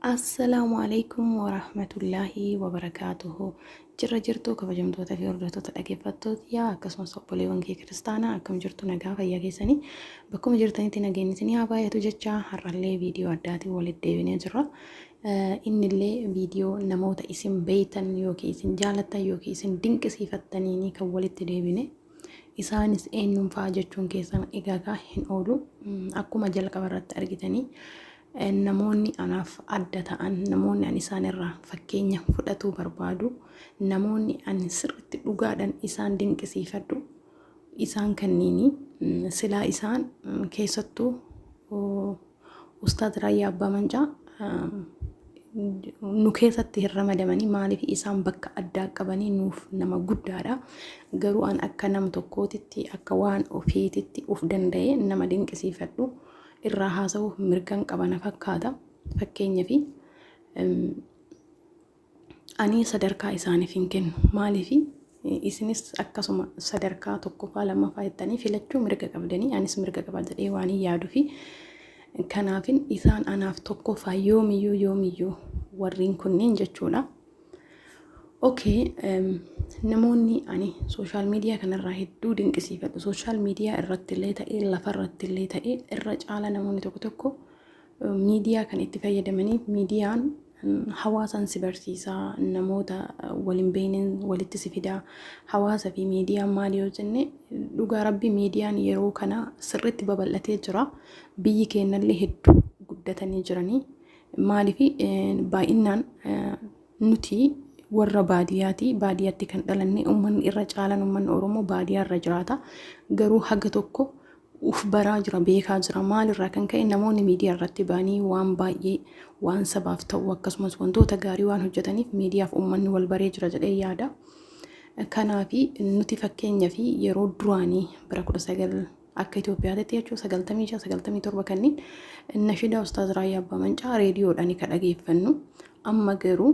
Assalaamu alaykum wa rahmatullaahi wa barakaatuhu. Jirra jirtuu kabajamtoota fi hordoftoota dhaggeeffattoota akkasumas obboleewwan kee kiristaanaa akkam jirtu nagaa fayyaa keessanii bakkuma jirtanitti nageenyi isinii haa baay'atu jecha har'allee viidiyoo addaatiin walitti deebinee jirra. Innillee viidiyoo namoota isin beeytan yookiin isin jaalattan yookiin isin dinqisiifattaniin kan walitti deebine. Isaanis eenyumfaa jechuun keessan egaa hin oolu. Akkuma jalqaba irratti argitanii namoonni anaaf adda ta'an, namoonni ani isaan irraa fakkeenya fudhatuu barbaadu, namoonni ani sirriitti dhugaadhaan isaan dinqisiifadhu, isaan kanniini silaa isaan keessattuu Ustaaz Raayyaa Abbaa Mancaa nu keessatti hin ramadamanii maaliif isaan bakka addaa qabanii nuuf nama guddaadha. Garuu an akka nama tokkootitti akka waan ofiititti uf danda'e nama dinqisiifadhu irraa haasa'uuf mirgan qabana fakkaata. Fakkeenya fi ani sadarkaa isaaniif hin kennu maaliif isinis akkasuma sadarkaa tokkoffaa lammaffaa jettanii filachuu mirga qabdanii anis mirga qaba jedhee waan yaaduu fi kanaafin isaan anaaf tokkoffaa yoomiyyuu warriin kunneen jechuudha. Namoonni ani sooshaal miidiyaa kanarraa hedduu dinqisiifadhu. Sooshaal miidiyaa irratti illee ta'ee lafa irratti illee ta'ee irra caala namoonni tokko miidiyaa kan itti fayyadamanii miidiyaan hawaasan si barsiisaa, namoota waliin beekneen walitti si fidaa. Hawaasa fi miidiyaan maali yoo jenne dhugaa rabbi miidiyaan yeroo kana sirriitti babal'atee jira. Biyyi keenyallee hedduu guddatanii jiranii. Maaliif baay'inaan nuti warra baadiyyaatti kan dhalanne uummanni irra caalan uummanni Oromoo baadiyyaa irra jiraata. Garuu haga tokko uf baraa jira, beekaa jira. Maalirraa kan ka'e namoonni miidiyaa irratti ba'anii waan baay'ee waan sabaaf ta'u akkasumas wantoota gaarii waan hojjetaniif miidiyaaf uummanni wal baree jira jedhee yaada. Kanaafi nuti fakkeenyaa fi yeroo duraanii bara 19 akka Itoophiyaatti jechuun 96-97 kanneen nashidaa Ustaaz Raayyaa Abbaa Mancaa reediyoodhaan kan dhageeffannu. Amma garuu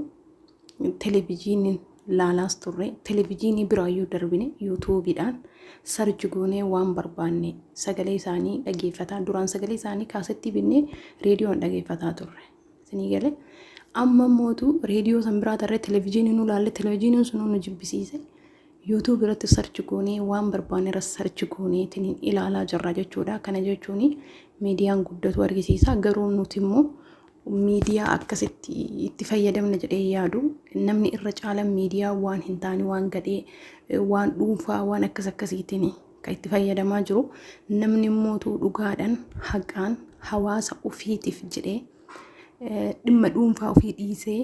televiziiniin laalaas turre, televiziinii biraayyuu darbine yuutuubiidhaan sarji goonee waan barbaanne sagalee isaanii dhageeffataa. Duraan sagalee isaanii kaasettii binnee reediyoon dhageeffataa turre. Isinii galee amma mootu reediyoo san biraa tarree televiziinii nu laalle televiziiniin sun nu jibbisiise. YouTube irratti sarchi goonee waan barbaanne irratti sarchi goonee tiniin ilaalaa jirra jechuudha. Kana jechuun miidiyaan guddatu argisiisa. Garuu nuti immoo miidiyaa akkasitti itti fayyadamna jedhee yaadu. Namni irra caalan miidiyaa waan hin taane waan gadhee waan dhuunfaa waan akkasiitiin kan itti fayyadamaa jiru. Namni immoo dhugaadhaan haqaan hawaasa ofiitiif jedhee dhimma dhuunfaa ofii dhiisee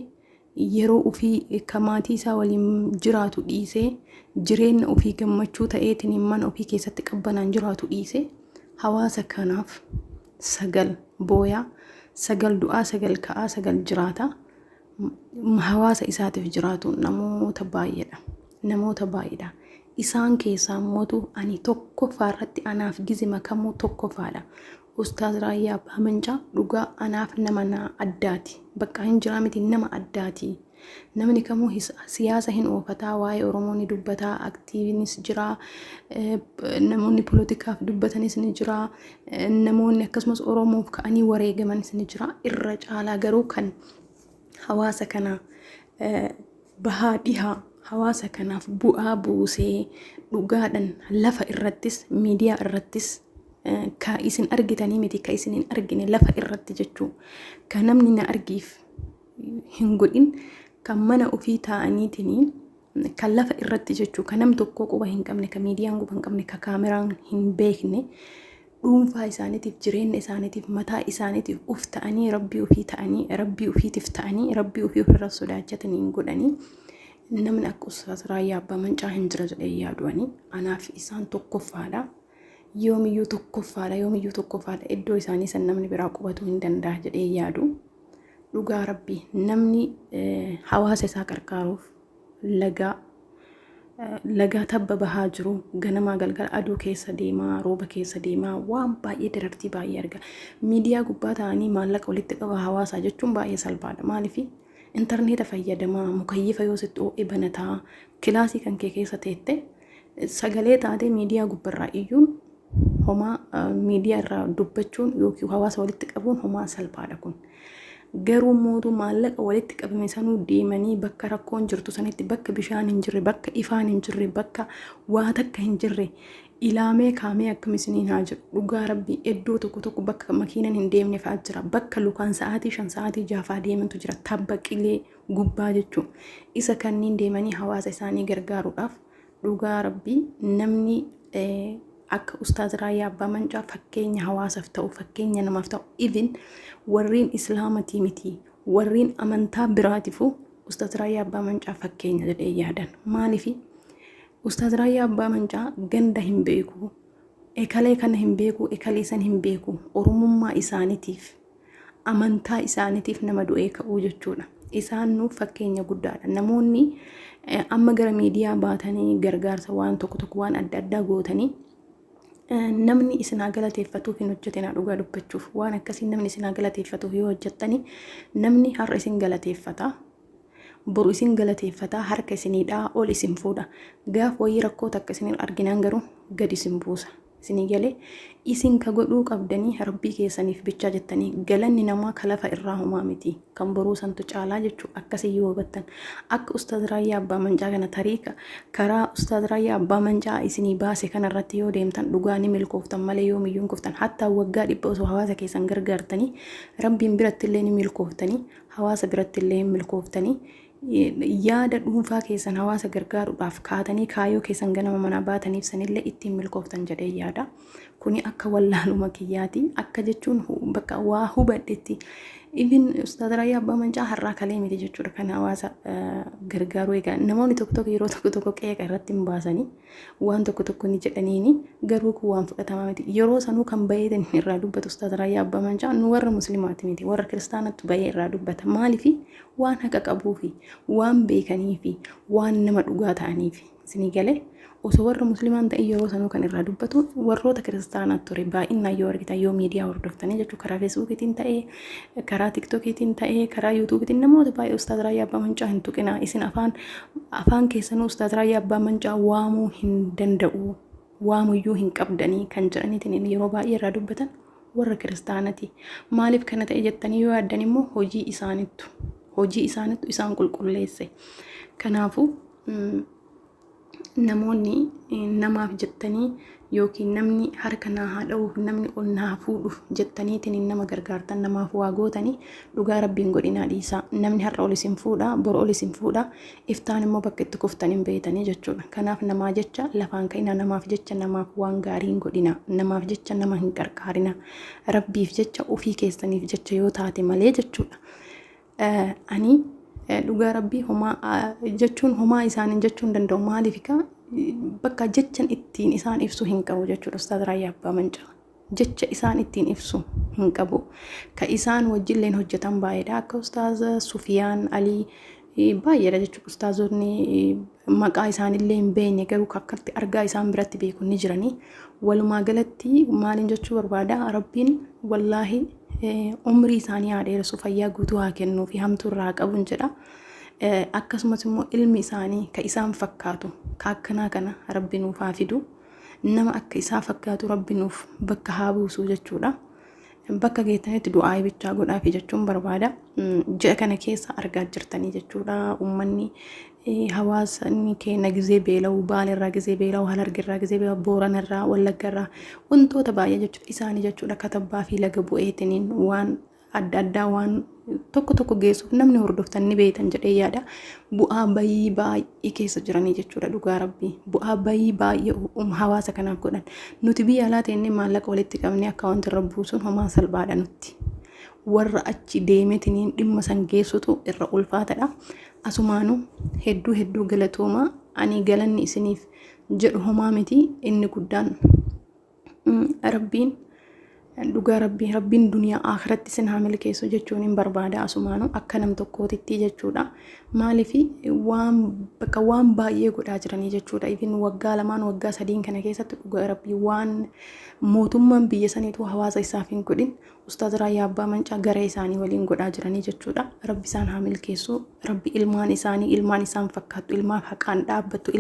yeroo ofii kamaatii isaa waliin jiraatu dhiisee jireenya ofii gammachuu ta'eetiin mana ofii keessatti qabbanaan jiraatu dhiisee hawaasa kanaaf sagal booyaa, sagal du'aa, sagal ka'aa, sagal jiraata. Hawaasa isaatiif jiraatu namoota baay'eedha. Isaan keessaa mootu ani tokkoffaa irratti anaaf gizima kamuu tokkoffaadha. Ustaaz Raayyaa Abbaa Mancaa dhugaa anaaf nama addaati. Bakka hin jiraa miti nama addaati. Namni kamuu siyaasa hin oofataa, waa'ee Oromoo ni dubbataa, aktiiviinis jira, namoonni poolitikaaf dubbatanis ni jira, namoonni akkasumas Oromoof ka'anii wareegamanis ni jira. Irra caalaa garuu kan hawaasa kana bahaa dhihaa hawaasa kanaaf bu'aa buusee dhugaadhaan lafa irrattis miidiyaa irrattis ka isin argitanii miti ka isin hin argine lafa irratti jechuu ka namni na argiif hin godhin kan mana ofii taa'aniitiin kan lafa irratti jechuu ka nam tokko quba hin qabne ka miidiyaan quba hin qabne ka kaameraan hin beekne dhuunfaa isaaniitiif jireenya isaaniitiif mataa isaaniitiif uf ta'anii rabbii ofii ta'anii rabbii ofiitiif ta'anii rabbii ofii ofirra sodaachatanii godhanii namni akka Ustaaz Raayyaa Abbaa Mancaa hin jira jedhee yaadu'anii anaaf isaan tokkoffaadha. Yoomiyyuu tokkoffaadha. Iddoo isaanii san namni biraa qubatu hin danda'a jedhee yaadu. Dhugaa rabbii namni hawaasa isaa qarqaaruuf lagaa tabba bahaa jiru ganamaa galgala aduu keessa deemaa, rooba keessa deemaa waan baay'ee darartii baay'ee arga. Miidiyaa gubbaa ta'anii maallaqa walitti qaba hawaasaa jechuun baay'ee salphaadha. Maaliif intarneeta fayyadamaa, mukayyifa yoo sitti oo'e banataa, kilaasii kan kee keessa teette sagalee taatee miidiyaa gubbarraa iyyuun homaa miidiyaa irraa dubbachuun yookiin hawaasa walitti qabuun homaa salphaadha kun. garuu mootu maallaqa walitti qabame sanuu deemanii bakka rakkoon jirtu sanitti bakka bishaan hin jirre bakka ifaan hin jirre bakka waa takka hin jirre ilaamee kaamee akkam isiniin haa jiru dhugaa rabbii iddoo tokko bakka makiinan hin deemne fa'aa jira bakka lukaan sa'aatii 5 sa'aatii 6 deemantu jira tabba qilee gubbaa jechuun isa kanniin deemanii hawaasa isaanii gargaaruudhaaf dhugaa rabbii namni akka Ustaaz Raayyaa Abbaa Mancaa fakkeenya hawaasaaf ta'u fakkeenya namaaf ta'u even warreen islaamatii miti warreen amantaa biraatiifuu Ustaaz Raayyaa Abbaa Mancaa fakkeenya jedhee yaadan maaliifi Ustaaz Raayyaa Abbaa Mancaa ganda hin beeku ekalee kana hin beeku ekalee san hin beeku oromummaa isaaniitiif amantaa isaaniitiif nama du'ee ka'uu jechuudha isaan nuuf fakkeenya guddaadha namoonni amma gara miidiyaa baatanii gargaarsa waan tokko waan adda addaa gootanii namni isin galateeffatuuf hin hojjetina dhugaa dubbachuuf waan akkasii namni isin galateeffatuuf yoo hojjettani namni har'a isin galateeffata boru isin galateeffata harka isinidhaa ol isin fuudha gaaf wayii rakkoo takka isin arginaan garuu gad isin buusa isinii galee isin ka godhuu qabdanii rabbii keessaniif bichaa jettanii galanni namaa kalafa irraa humaa miti kan boruu santu caalaa jechuu akkasii yoo hubattan akka Ustaaz Raayyaa Abbaa Mancaa kana tariika karaa Ustaaz Raayyaa Abbaa Mancaa isinii baase kanarratti yoo deemtan dhugaa ni milkooftan malee yoo miyyuun kuftan hatta waggaa 100 osoo hawaasa keessan gargaartanii rabbiin biratti illee ni milkooftanii hawaasa biratti illee milkooftanii yaada dhuunfaa keessan hawaasa gargaaruudhaaf kaatanii kaayoo keessan ganama manaa baataniif sanillee ittiin milkooftan jedhee yaada kuni akka wallaaluma kiyyaati akka jechuun bakka waa hubadhetti even Ustaaz Raayyaa Abbaa Mancaa har'aa kalee miti jechuudha kan hawaasa gargaaruu egaa namoonni tokko yeroo tokko qeeqa irratti hin baasanii waan tokko ni jedhaniini garuu kun waan fudhatamaa miti yeroo sanuu kan bayeetan irraa dubbatu Ustaaz Raayyaa Abbaa Mancaa nu warra muslimaati miti warra kiristaanatti bayee irraa dubbata maaliifi waan haqa qabuufi waan beekaniifi waan nama dhugaa ta'aniifi isinii galee osoo warra muslimaan ta'e yeroo sanuu kan irraa dubbatu warroota kiristaanaatti ture baay'inaan yoo argitan yoo miidiyaa hordoftanii jechuudha karaa feesbuukiitiin ta'ee karaa tiktookiitiin ta'ee karaa yuutuubiitiin namoota baay'ee Ustaaz Raayyaa Abbaa Mancaa hin tuqinaa isin afaan keessanuu Ustaaz Raayyaa Abbaa Mancaa waamuu hin danda'u waamuyyuu hin qabdanii kan jedhaniitiin yeroo baay'ee irraa dubbatan warra kiristaanati maaliif kana ta'e jettanii yoo yaaddan immoo hojii isaanittu isaan qulqulleesse kanaafuu namoonni namaaf jettanii yookiin namni harka naa haa dha'uuf namni ol naa fuudhuuf jettaniitiin nama gargaartan namaaf waa gootanii dhugaa rabbiin godhinaa dhiisaa namni har'a ol isin fuudha bor ol isin fuudha iftaan immoo bakka itti kuftan hin beeytanii jechuudha kanaaf namaa jecha lafaan ka'ina namaaf jecha namaaf waan gaariin godhina namaaf jecha nama hin qarqaarina rabbiif jecha ofii keessaniif jecha yoo taate malee jechuudha ani dhugaa rabbii homaa jechuun homaa isaaniin jechuun danda'u maaliifika bakka jechan ittiin isaan ibsu hin qabu jechuudha Ustaaz Raayyaa Abbaa Mancaa jecha isaan ittiin ibsu hin qabu ka isaan wajjilleen hojjetan baay'eedha akka Ustaaz Sufiyaan Alii baay'eedha jechuudha Ustaazonni maqaa isaanillee hin beekne garuu akkatti argaa isaan biratti beeku ni jiranii walumaa galatti maaliin jechuu barbaada rabbiin wallaahi umrii isaanii haa dheeressu fayyaa guutuu haa kennuu fi hamtuu irraa qabuun jedha akkasumas immoo ilmi isaanii ka isaan fakkaatu ka akkanaa kana rabbi nuuf haa fidu nama akka isaa fakkaatu rabbi nuuf bakka haa buusu jechuudha bakka geettanitti du'aa bichaa godhaafi jechuun barbaada ji'a kana keessa argaa jirtanii jechuudha ummanni hawaasni keenya gizee beela'u baalirraa gizee beela'u halargirraa gizee beela'u booranarraa wallaggarraa wantoota baay'ee jechuudha isaanii jechuudha katabbaa fi laga bu'eetiniin waan adda addaa waan tokko geessuuf namni hordoftan ni beektan jedhee yaada bu'aa bayii baay'ee keessa jiranii jechuudha dhugaa rabbii bu'aa bayii baay'ee hawaasa kanaaf godhan nuti biyya alaa ta'enne maallaqa walitti qabnee akkaawunti irra buusuun homaa salphaadha nutti warra achi deemetiniin dhimma san geessutu irra ulfaatadha asumaanu hedduu galatooma ani galanni isiniif jedhu homaa miti inni guddaan rabbiin dhugaa rabbiin duniyaa akhiratti isin haa milkeessu jechuun hin barbaada asumaanu akka nam tokkootitti jechuudha maaliifi waan baay'ee godhaa jiranii jechuudha ifin waggaa 2 waggaa 3 kana keessatti dhugaa rabbii waan mootummaan biyya saniitu hawaasa isaaf hin godhin Ustaaz Raayyaa Abbaa Mancaa garee isaanii waliin godhaa jiranii jechuudha rabbi isaan haa milkeessu rabbi ilmaan isaan fakkaattu ilmaan haqaan dhaabbattu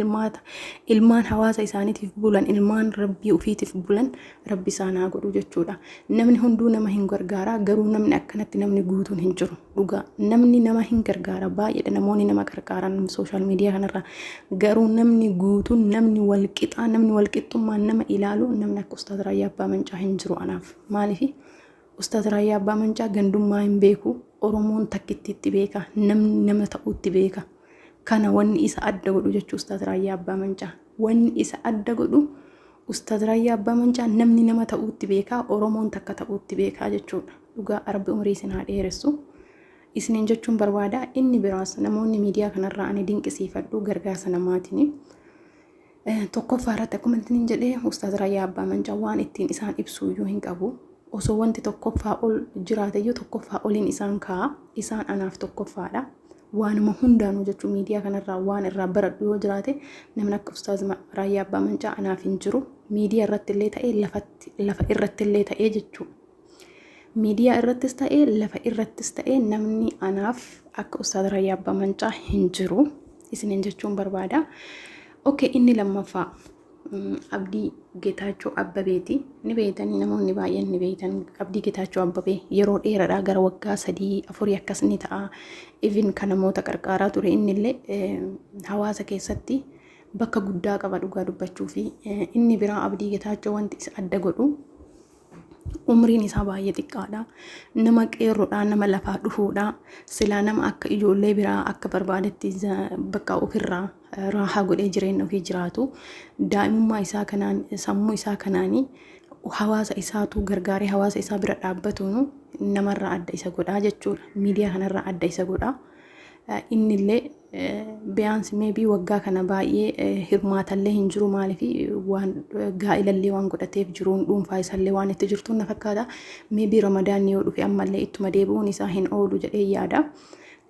ilmaan hawaasa isaaniitiif bulan ilmaan rabbii ofiitiif bulan rabbi isaan haa godhu jechuudha namni hunduu nama hin gargaara garuu namni akkanatti namni guutuun hin jiru dhugaa namni nama hin gargaara baay'eedha namoonni nama gargaaran sooshaal miidiyaa kanarra garuu namni guutuun namni walqixaa namni walqixxummaan nama ilaalu namni akka Ustaaz Raayyaa Abbaa Mancaa hin jiru anaaf maaliif Ustaaz Raayyaa Abbaa Mancaa gandummaa hin beeku Oromoon takkittiitti beeka namni nama ta'uutti beeka kana wanni isa adda godhu jechuu Ustaaz Raayyaa Abbaa Mancaa wanni isa adda godhu Ustaaz Raayyaa Abbaa Mancaa namni nama ta'uutti beekaa Oromoon takka ta'uutti beekaa jechuudha dhugaa Rabbi umrii isin haa dheeressu isiniin jechuun barbaada inni biraas namoonni miidiyaa kanarraa ani dinqisiifadhu gargaarsa namaatiin tokkoffaa irratti akkuma ittiin jedhee Ustaaz Raayyaa Abbaa Mancaa waan ittiin isaan ibsuuyyuu hin qabu osoo wanti tokkoffaa ol jiraateyyuu tokkoffaa oliin isaan kaa'a isaan anaaf tokkoffaadha waanuma hundaanuu jechuun miidiyaa kanarraa waan irraa baradhu yoo jiraate namni akka Ustaaz Raayyaa Abbaa Mancaa anaaf hin jiru miidiyaa irratti illee ta'ee lafa irratti illee ta'ee jechuudha. Miidiyaa irrattis ta'ee lafa irrattis ta'ee namni anaaf akka Ustaaz Raayyaa Abbaa Mancaa hin jiru isiniin jechuun barbaada. Okay inni lammaffaa Abdii Geetaachoo Abbabeeti ni beeytanii namoonni baay'een ni beeytan Abdii Geetaachoo Abbabee yeroo dheeraadhaa gara waggaa 3-4 akkas ni ta'a even kan namoota qarqaaraa ture innillee hawaasa keessatti bakka guddaa qaba dhugaa dubbachuu fi inni biraa Abdii Geetaachoo wanti isa adda godhu umriin isaa baay'ee xiqqaadha nama qeerroodha nama lafaa dhufuudha silaa nama akka ijoollee biraa akka barbaadetti bakka ofirraa raahaa godhee jireenya ofii jiraatu daa'imummaa isaa kanaan sammuu isaa kanaanii hawaasa isaatu gargaaree hawaasa isaa bira dhaabbatuun namarraa adda isa godhaa jechuudha miidiyaa kanarraa adda isa godhaa innillee beeyansi meebii waggaa kana baay'ee hirmaatallee hin jiru maaliif waan gaa'ilallee waan godhateef jiruun dhuunfaa isaallee waan itti jirtuun na fakkaata meebii ramadaanni yoo dhufe ammallee ittuma deebi'uun isaa hin oolu jedhee yaada.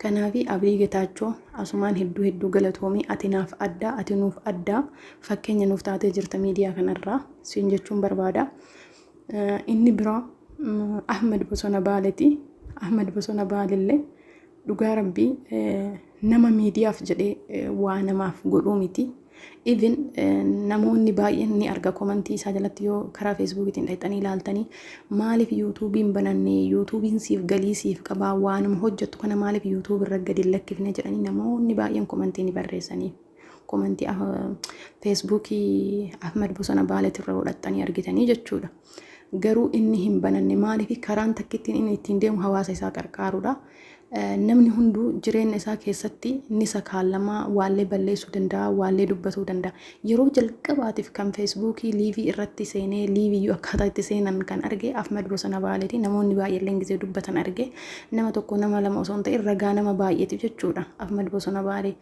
Kanaafi Abdii Geetaachoo asumaan hedduu galatoomii ati naaf adda ati nuuf adda fakkeenya nuuf taatee jirta miidiyaa kanarraa siin jechuun barbaada. Inni biraa Ahmed Bosona Baaleeti. Ahmed Bosona Baalillee dhugaa Rabbii nama miidiyaaf jedhee waa namaaf godhuu miti. Even namoonni baay'een ni arga komentii isaa jalatti yoo karaa feesbuukiitiin dhaqxanii ilaaltanii maaliif yuutuubiin banannee yuutuubiin siif galii siif qabaa waanuma hojjettu kana maaliif yuutuub irra gadi lakkifne jedhanii namoonni baay'een komentii ni barreessanii komentii feesbuukii Ahmed Bosona Baaleetirra godhattanii argitanii jechuudha. Garuu inni hin bananne maaliif karaan takkittiin inni ittiin deemu hawaasa isaa qarqaaruudha. Namni hunduu jireenya isaa keessatti ni sakaallamaa waallee balleessuu danda'a waallee dubbatuu danda'a yeroo jalqabaatiif kan feesbuukii liivii irratti seenee liiviyyuu akkaataa itti seenan kan arge Ahmed Bosona Baaleeti namoonni baay'een gisee dubbatan arge nama tokko nama lama osoo hin ta'in ragaa nama baay'eetiif jechuudha Ahmed Bosona Baalee.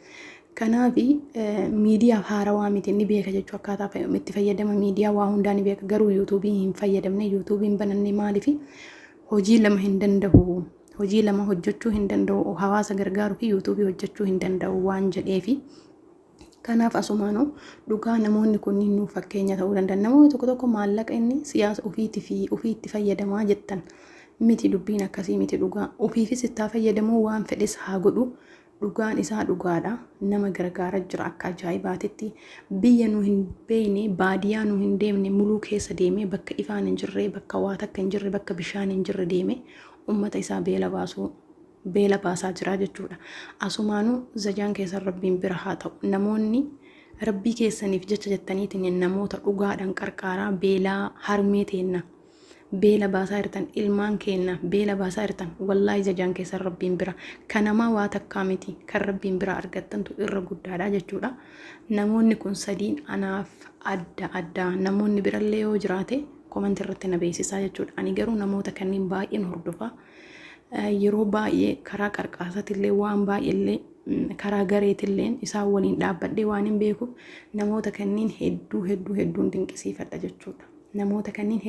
Kanaafi miidiyaa haarawaa miti ni beeka jechuu akkaataa itti fayyadama miidiyaa waa hundaa ni beeka garuu yuutuubii hin fayyadamne yuutuubiin banannee maaliif hojii lama hin danda'u. Hojii lama hojjechuu hin danda'u hawaasa gargaaruu fi yuutuubii hojjechuu hin danda'u waan jedheefi kanaaf asumaanuu dhugaa namoonni kunniin nuuf fakkeenya ta'uu danda'an namoonni tokko maallaqa inni siyaasa ofiitti fayyadamaa jettan miti dubbiin akkasii miti dhugaa ofiifis itti fayyadamuu waan fedhes haa godhu dhugaan isaa dhugaadha nama gargaara jira akka ajaa'ibaatitti biyya nu hin beekne baadiyyaa nu hin deemne muluu keessa deemee bakka ifaan hin jirre bakka waa takka hin jirre bakka bishaan hin jirre deemee ummata isaa beela baasaa jira jechuudha. Asumaanuu zajaan keessa Rabbiin bira haa ta'u namoonni Rabbii keessaniif jecha jettaniitiin namoota dhugaadhaan qarqaaraa beelaa harmee teenna beela baasaa jirtan ilmaan keenna beela baasaa jirtan wallaahi zajaan keessa Rabbiin bira kanamaa waa takkaa miti kan Rabbiin bira argattantu irra guddaadha jechuudha. Namoonni kun sadiin anaaf adda namoonni birallee yoo jiraate komentii irratti na beeksisaa jechuudha. Ani garuu namoota kanneen baay'een hordofaa yeroo baay'ee karaa qarqaasatillee waan baay'eellee karaa gareetillee isaan waliin dhaabbadhee waan hin beeku namoota kanneen hedduun dinqisiifadha jechuudha. Namoota kanneen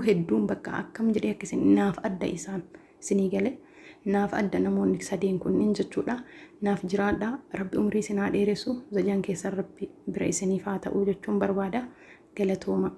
hedduun bakka akkam jedhee akkasiin naaf adda isaan isinii galee naaf adda namoonni sadeen kunniin jechuudha. Naaf jiraadha Rabbi umrii isin haa dheeressu zajaan keessa Rabbi bira isiniif haa ta'uu jechuun barbaada galatooma.